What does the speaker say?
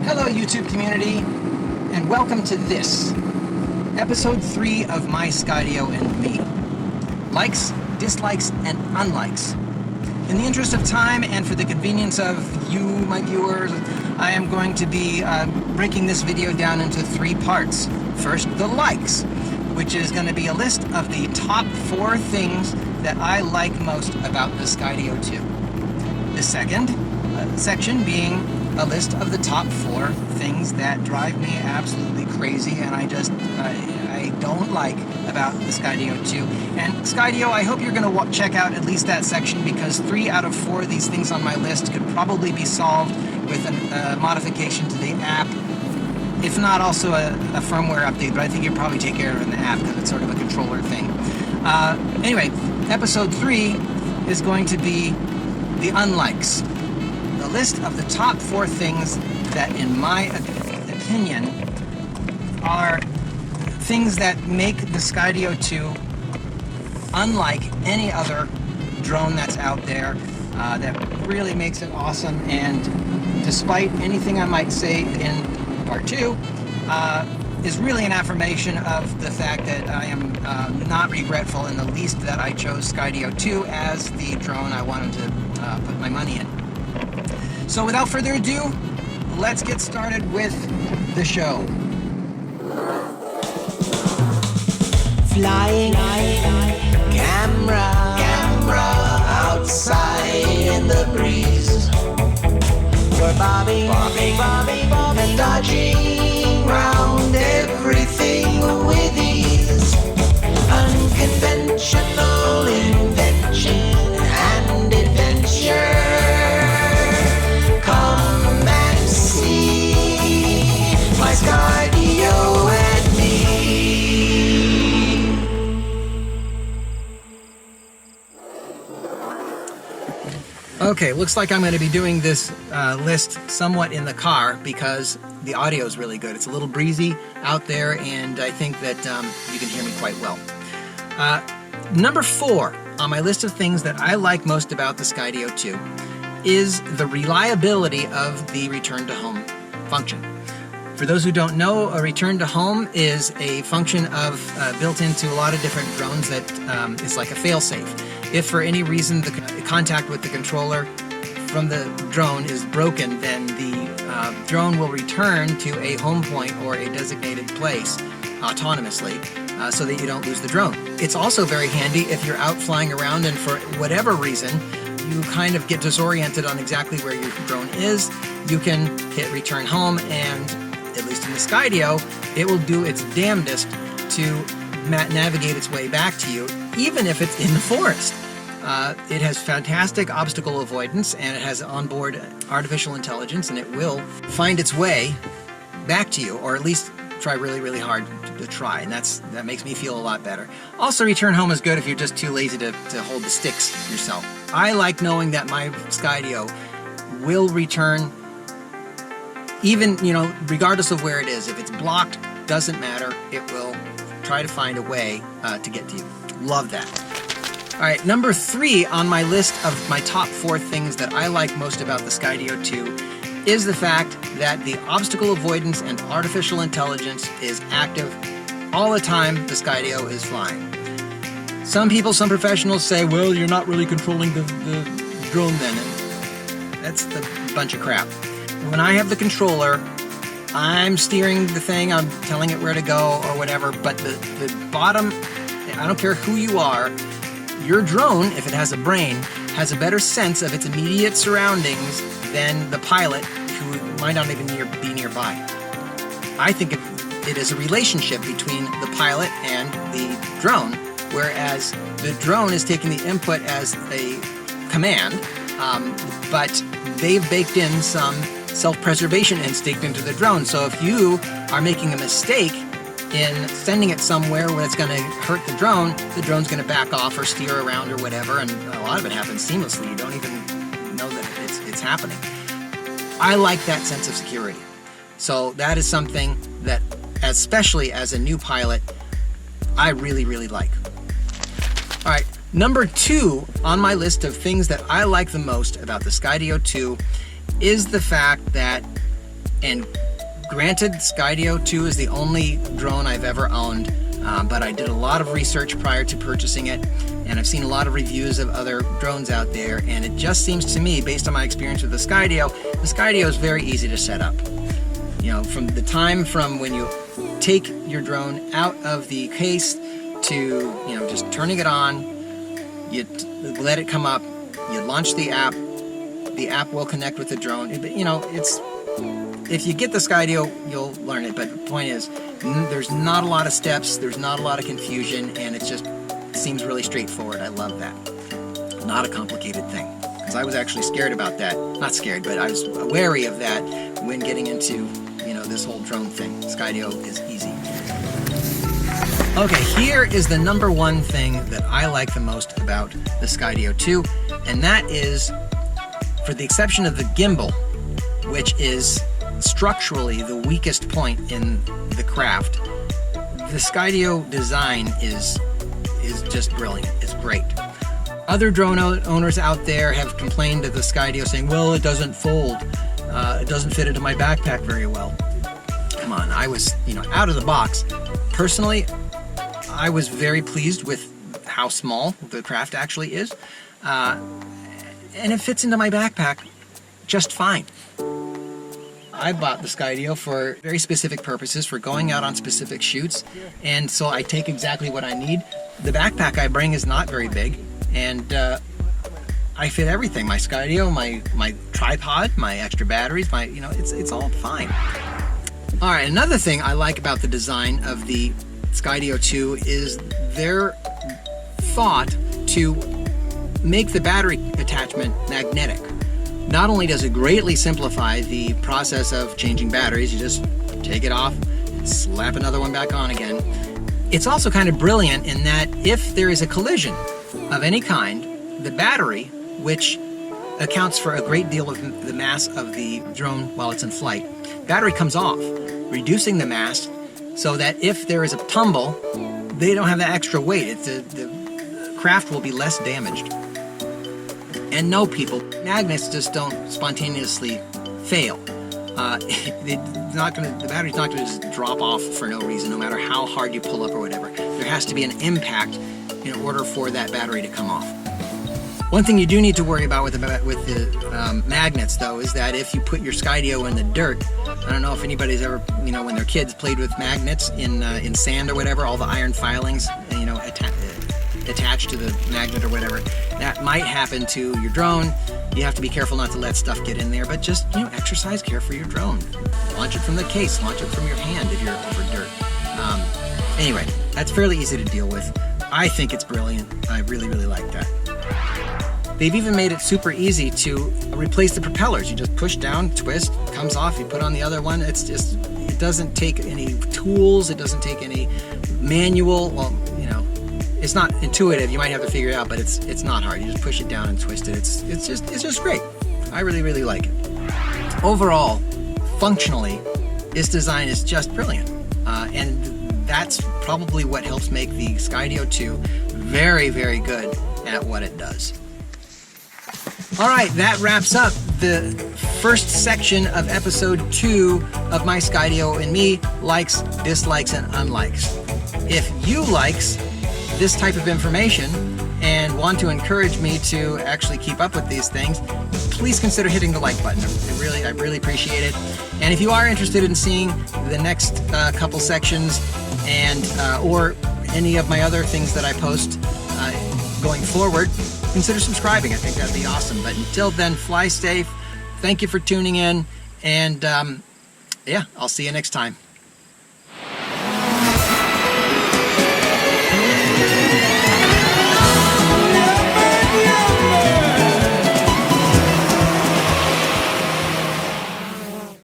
Hello YouTube community, and welcome to this, episode 3 of my Skydio and me. Likes, dislikes, and unlikes. In the interest of time and for the convenience of you, my viewers, I am going to be breaking this video down into 3 parts. First, the likes, which is going to be a list of the top 4 things that I like most about the Skydio 2. The second section being a list of the top 4 things that drive me absolutely crazy and I don't like about the Skydio 2. And Skydio, I hope you're going to check out at least that section, because 3 out of 4 of these things on my list could probably be solved with a modification to the app, if not also a firmware update, but I think you'll probably take care of it in the app because it's sort of a controller thing. Anyway, episode 3 is going to be the unlikes. A list of the top 4 things that, in my opinion, are things that make the Skydio 2 unlike any other drone that's out there, that really makes it awesome. And despite anything I might say in part 2, is really an affirmation of the fact that I am not regretful in the least that I chose Skydio 2 as the drone I wanted to put my money in. So without further ado, let's get started with the show. Flying, camera, outside in the breeze. We're bobbing, and dodging round everything with ease. Unconventional invention and adventure. Come and see my Skydio and me. Okay, looks like I'm going to be doing this list somewhat in the car because the audio is really good. It's a little breezy out there, and I think that you can hear me quite well. Number 4 on my list of things that I like most about the Skydio 2 is the reliability of the return to home function. For those who don't know, a return to home is a function of built into a lot of different drones that is like a fail-safe. If for any reason the contact with the controller from the drone is broken, then the drone will return to a home point or a designated place autonomously, so that you don't lose the drone. It's also very handy if you're out flying around and for whatever reason you kind of get disoriented on exactly where your drone is. You can hit return home, and at least in the Skydio, it will do its damnedest to navigate its way back to you, even if it's in the forest. It has fantastic obstacle avoidance, and it has onboard artificial intelligence, and it will find its way back to you, or at least try really, really hard to try, and that makes me feel a lot better. Also, return home is good if you're just too lazy to hold the sticks yourself. I like knowing that my Skydio will return, even, regardless of where it is. If it's blocked, doesn't matter, it will try to find a way to get to you. Love that. All right, number 3 on my list of my top 4 things that I like most about the Skydio 2 is the fact that the obstacle avoidance and artificial intelligence is active all the time the Skydio is flying. Some professionals say, well, you're not really controlling the drone then. And that's a bunch of crap. When I have the controller, I'm steering the thing, I'm telling it where to go or whatever, but the bottom, I don't care who you are, your drone, if it has a brain, has a better sense of its immediate surroundings than the pilot, who might not even be nearby. I think it is a relationship between the pilot and the drone, whereas the drone is taking the input as a command, but they've baked in some self-preservation instinct into the drone. So if you are making a mistake in sending it somewhere where it's going to hurt the drone's going to back off or steer around or whatever, and a lot of it happens seamlessly. You don't even know that it's happening. I like that sense of security. So that is something that, especially as a new pilot, I really, really like. All right, number 2 on my list of things that I like the most about the Skydio 2 is the fact that And granted, Skydio 2 is the only drone I've ever owned, but I did a lot of research prior to purchasing it, and I've seen a lot of reviews of other drones out there, and it just seems to me, based on my experience with the Skydio is very easy to set up. You know, from the time from when you take your drone out of the case to, you know, just turning it on, you let it come up, you launch the app will connect with the drone. You know, if you get the Skydio, you'll learn it, but the point is, there's not a lot of steps, there's not a lot of confusion, and it just seems really straightforward. I love that. Not a complicated thing. Because I was actually scared about that. Not scared, but I was wary of that when getting into, you know, this whole drone thing. Skydio is easy. Okay, here is the number one thing that I like the most about the Skydio 2, and that is, for the exception of the gimbal, which is structurally the weakest point in the craft, the Skydio design is just brilliant. It's great. Other drone owners out there have complained of the Skydio, saying, well, it doesn't fold. It doesn't fit into my backpack very well. Come on, I was, you know, out of the box. Personally, I was very pleased with how small the craft actually is. And it fits into my backpack just fine. I bought the Skydio for very specific purposes, for going out on specific shoots, and so I take exactly what I need. The backpack I bring is not very big, and I fit everything. My Skydio, my tripod, my extra batteries, it's all fine. All right, another thing I like about the design of the Skydio 2 is their thought to make the battery attachment magnetic. Not only does it greatly simplify the process of changing batteries, you just take it off, slap another one back on again. It's also kind of brilliant in that if there is a collision of any kind, the battery, which accounts for a great deal of the mass of the drone while it's in flight, battery comes off, reducing the mass so that if there is a tumble, they don't have that extra weight. The craft will be less damaged. And no, people, magnets just don't spontaneously fail. The battery's not going to just drop off for no reason, no matter how hard you pull up or whatever. There has to be an impact in order for that battery to come off. One thing you do need to worry about with the magnets, though, is that if you put your Skydio in the dirt, I don't know if anybody's ever, when they're kids, played with magnets in sand or whatever, all the iron filings, attached to the magnet or whatever. That might happen to your drone. You have to be careful not to let stuff get in there, but just, exercise care for your drone. Launch it from the case, launch it from your hand if you're over dirt. Anyway, that's fairly easy to deal with. I think it's brilliant. I really, really like that. They've even made it super easy to replace the propellers. You just push down, twist, comes off, you put on the other one. It doesn't take any tools, it doesn't take any manual. Well, it's not intuitive, you might have to figure it out, but it's not hard. You just push it down and twist it. It's just great. I really, really like it. Overall, functionally, this design is just brilliant. And that's probably what helps make the Skydio 2 very, very good at what it does. All right, that wraps up the first section of episode 2 of my Skydio and me, likes, dislikes, and unlikes. If you likes this type of information and want to encourage me to actually keep up with these things, please consider hitting the like button. I really appreciate it. And if you are interested in seeing the next couple sections and or any of my other things that I post going forward, consider subscribing. I think that'd be awesome. But until then, fly safe. Thank you for tuning in, and I'll see you next time.